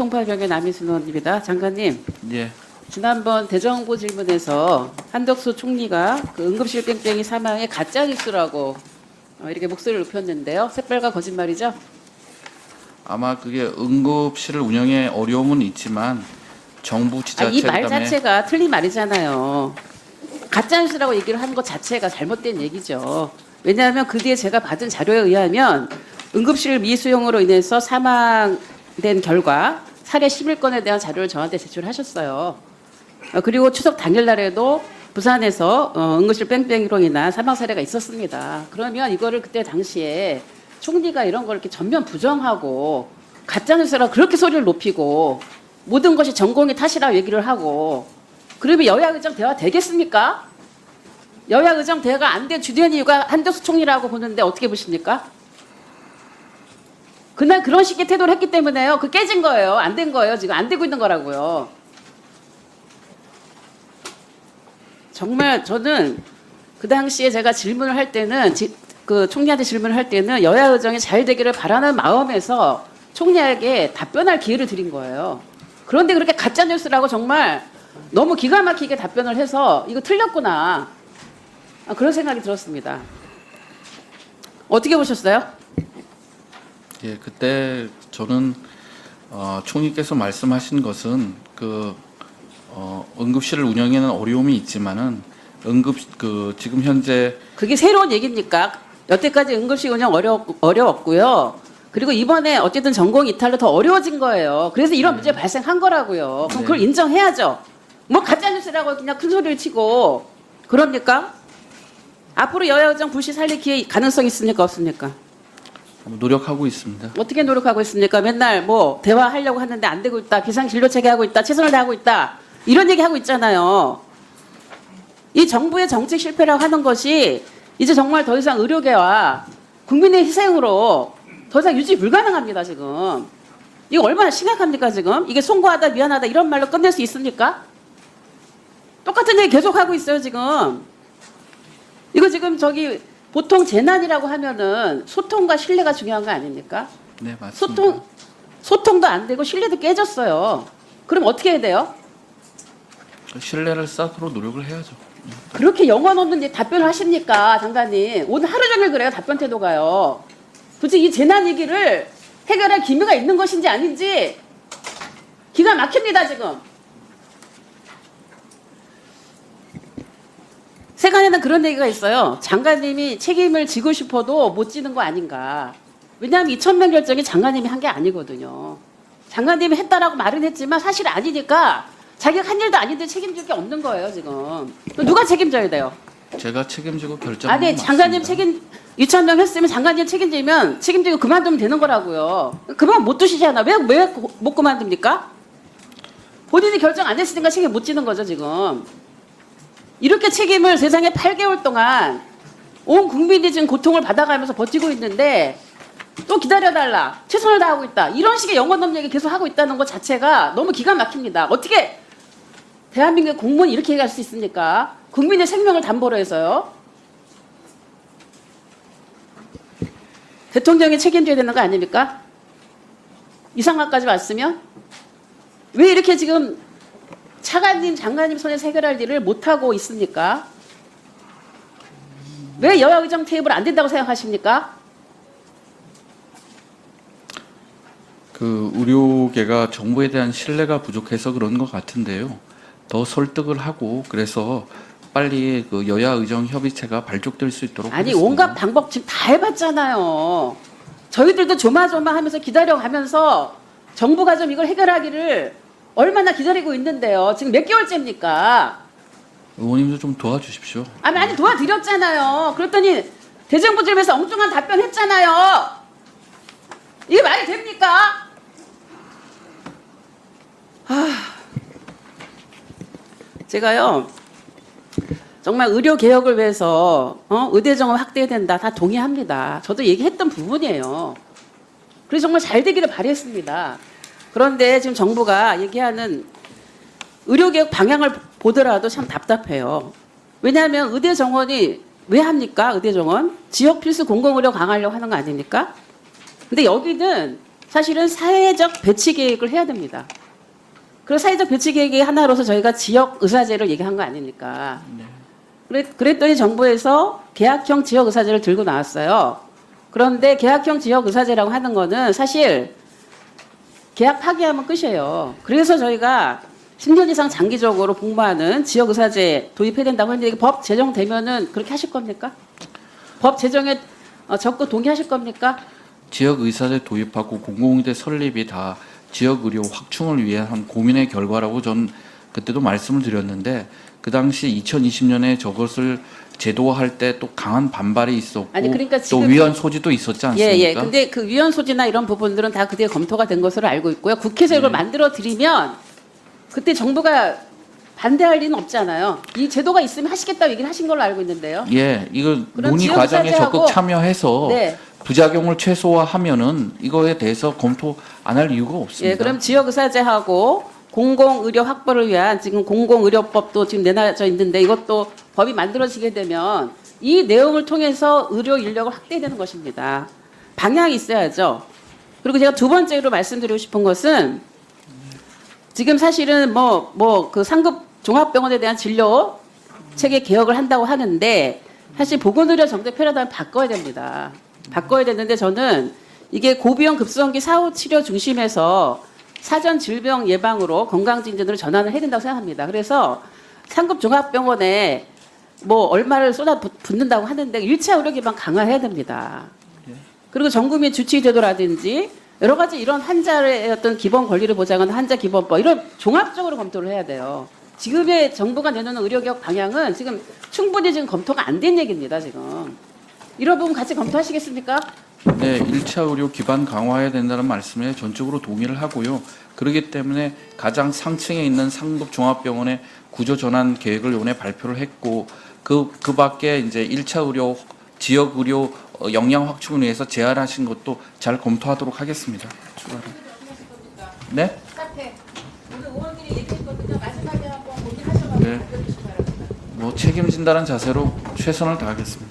송파경의 남희순 의원입니다. 장관님, 예. 지난번 대정부 질문에서 한덕수 총리가 그 응급실 뺑뺑이 사망의 가짜 뉴스라고 이렇게 목소리를 높였는데요. 새빨간 거짓말이죠? 아마 그게 응급실을 운영에 어려움은 있지만 정부 이 지자체 말 그다음에 자체가 틀린 말이잖아요. 가짜 뉴스라고 얘기를 하는 것 자체가 잘못된 얘기죠. 왜냐하면 그 뒤에 제가 받은 자료에 의하면 응급실 미수용으로 인해서 사망된 결과 살해 11건에 대한 자료를 저한테 제출하셨어요. 그리고 추석 당일날에도 부산에서 응급실 뺑뺑이로 인한 사망 사례가 있었습니다. 그러면 이거를 그때 당시에 총리가 이런 걸 이렇게 전면 부정하고 가짜뉴스라고 그렇게 소리를 높이고 모든 것이 전공의 탓이라고 얘기를 하고 그러면 여야 의정 대화 되겠습니까? 여야 의정 대화가 안 된 주된 이유가 한덕수 총리라고 보는데 어떻게 보십니까? 그날 그런 식의 태도를 했기 때문에요. 그 깨진 거예요. 안 된 거예요. 지금 안 되고 있는 거라고요. 정말 저는 그 당시에 제가 질문을 할 때는 그 총리한테 질문을 할 때는 여야 의정이 잘 되기를 바라는 마음에서 총리에게 답변할 기회를 드린 거예요. 그런데 그렇게 가짜 뉴스라고 정말 너무 기가 막히게 답변을 해서 이거 틀렸구나. 그런 생각이 들었습니다. 어떻게 보셨어요? 예, 그때 저는 총리께서 말씀하신 것은 응급실을 운영에는 어려움이 있지만은 지금 현재 그게 새로운 얘기입니까? 여태까지 응급실 운영 어려웠고요. 그리고 이번에 어쨌든 전공 이탈로 더 어려워진 거예요. 그래서 이런 문제 발생한 거라고요. 그럼 그걸 인정해야죠. 뭐 가짜뉴스라고 그냥 큰 소리를 치고 그럽니까? 앞으로 여야 의정 불씨 살릴 기회 가능성이 있습니까? 없습니까? 노력하고 있습니다. 어떻게 노력하고 있습니까? 맨날 뭐 대화하려고 하는데 안 되고 있다. 비상진료체계 하고 있다. 최선을 다하고 있다. 이런 얘기 하고 있잖아요. 이 정부의 정책 실패라고 하는 것이 이제 정말 더 이상 의료계와 국민의 희생으로 더 이상 유지 불가능합니다. 지금. 이거 얼마나 심각합니까? 지금. 이게 송구하다 미안하다 이런 말로 끝낼 수 있습니까? 똑같은 얘기 계속하고 있어요. 지금. 이거 지금 보통 재난이라고 하면은 소통과 신뢰가 중요한 거 아닙니까? 네, 맞습니다. 소통도 안 되고 신뢰도 깨졌어요. 그럼 어떻게 해야 돼요? 신뢰를 쌓도록 노력을 해야죠. 그렇게 영혼 없는 답변을 하십니까, 장관님? 오늘 하루 종일 그래요, 답변 태도가요. 도대체 이 재난 위기를 해결할 기미가 있는 것인지 아닌지 기가 막힙니다, 지금. 세간에는 그런 얘기가 있어요. 장관님이 책임을 지고 싶어도 못 지는 거 아닌가. 왜냐하면 2,000명 결정이 장관님이 한 게 아니거든요. 장관님이 했다라고 말은 했지만 사실 아니니까 자기가 한 일도 아닌데 책임질 게 없는 거예요, 지금. 누가 책임져야 돼요? 제가 책임지고 결정하는 아니, 장관님 2,000명 했으면 장관님 책임지고 그만두면 되는 거라고요. 그만 못 두시잖아. 왜 못 그만둡니까? 본인이 결정 안 했으니까 책임 못 지는 거죠, 지금. 이렇게 책임을 세상에 8개월 동안 온 국민이 지금 고통을 받아가면서 버티고 있는데 또 기다려달라. 최선을 다하고 있다. 이런 식의 영혼 없는 얘기 계속 하고 있다는 것 자체가 너무 기가 막힙니다. 어떻게 대한민국 공무원이 이렇게 얘기할 수 있습니까? 국민의 생명을 담보로 해서요. 대통령이 책임져야 되는 거 아닙니까? 이 상황까지 왔으면 왜 이렇게 지금 차관님, 장관님 손에서 해결할 일을 못하고 있습니까? 왜 여야 의정 테이블 안 된다고 생각하십니까? 의료계가 정부에 대한 신뢰가 부족해서 그런 것 같은데요. 더 설득을 하고 그래서 빨리 여야 의정 협의체가 발족될 수 있도록 아니 하겠습니다. 온갖 방법 지금 다 해봤잖아요. 저희들도 조마조마하면서 기다려가면서 정부가 좀 이걸 해결하기를 얼마나 기다리고 있는데요. 지금 몇 개월째입니까? 의원님도 좀 도와주십시오. 아니 도와드렸잖아요. 그랬더니 대정부질에서 엉뚱한 답변했잖아요. 이게 말이 됩니까? 제가요 정말 의료 개혁을 위해서 의대 정원 확대해야 된다 다 동의합니다. 저도 얘기했던 부분이에요. 그래서 정말 잘 되기를 바랬습니다. 그런데 지금 정부가 얘기하는 의료개혁 방향을 보더라도 참 답답해요. 왜냐하면 의대 정원이 왜 합니까? 의대 정원? 지역 필수 공공의료 강화하려고 하는 거 아닙니까? 근데 여기는 사실은 사회적 배치 계획을 해야 됩니다. 그 사회적 배치 계획의 하나로서 저희가 지역 의사제를 얘기한 거 아닙니까? 그랬더니 정부에서 계약형 지역 의사제를 들고 나왔어요. 그런데 계약형 지역 의사제라고 하는 거는 사실 계약 파기하면 끝이에요. 그래서 저희가 10년 이상 장기적으로 복무하는 지역 의사제 도입해야 된다고 했는데 이게 법 제정되면은 그렇게 하실 겁니까? 법 제정에 적극 동의하실 겁니까? 지역 의사제 도입하고 공공의대 설립이 다 지역 의료 확충을 위한 고민의 결과라고 전 그때도 말씀을 드렸는데 그 당시 2020년에 저것을 제도화할 때 또 강한 반발이 있었고 아니, 그러니까 또 지금 위헌 소지도 있었지 않습니까? 예. 근데 그 위헌 소지나 이런 부분들은 다 그때 검토가 된 것으로 알고 있고요. 국회에서 이걸 만들어 드리면 그때 정부가 반대할 리는 없잖아요. 이 제도가 있으면 하시겠다고 얘기를 하신 걸로 알고 있는데요. 예, 이거 그럼 논의 지역 과정에 의사제하고 적극 참여해서 네. 부작용을 최소화하면은 이거에 대해서 검토 안 할 이유가 없습니다. 예, 그럼 지역 의사제하고 공공의료 확보를 위한 지금 공공의료법도 지금 내놔져 있는데 이것도 법이 만들어지게 되면 이 내용을 통해서 의료 인력을 확대해야 되는 것입니다. 방향이 있어야죠. 그리고 제가 두 번째로 말씀드리고 싶은 것은 지금 사실은 그 상급 종합병원에 대한 진료 체계 개혁을 한다고 하는데 사실 보건의료 정책 패러다임 바꿔야 됩니다. 바꿔야 되는데 저는 이게 고비용 급성기 사후 치료 중심에서 사전 질병 예방으로 건강진전으로 전환을 해야 된다고 생각합니다. 그래서 상급 종합병원에 얼마를 쏟아 붓는다고 하는데 1차 의료 기반 강화해야 됩니다. 그리고 전국민 주치 제도라든지 여러 가지 이런 환자의 어떤 기본 권리를 보장하는 환자 기본법 이런 종합적으로 검토를 해야 돼요. 지금의 정부가 내놓는 의료개혁 방향은 지금 충분히 지금 검토가 안 된 얘기입니다. 지금 이런 부분 같이 검토하시겠습니까? 네, 1차 의료 기반 강화해야 된다는 말씀에 전적으로 동의를 하고요. 그렇기 때문에 가장 상층에 있는 상급 종합병원의 구조 전환 계획을 이번에 발표를 했고 그 밖에 이제 1차 의료 지역 의료 역량 확충을 위해서 제안하신 것도 잘 검토하도록 하겠습니다. 추가로. 네? 사태 오늘 의원들이 얘기했거든요. 마지막에 한번 고민하셔가지고 네. 책임진다는 자세로 최선을 다하겠습니다.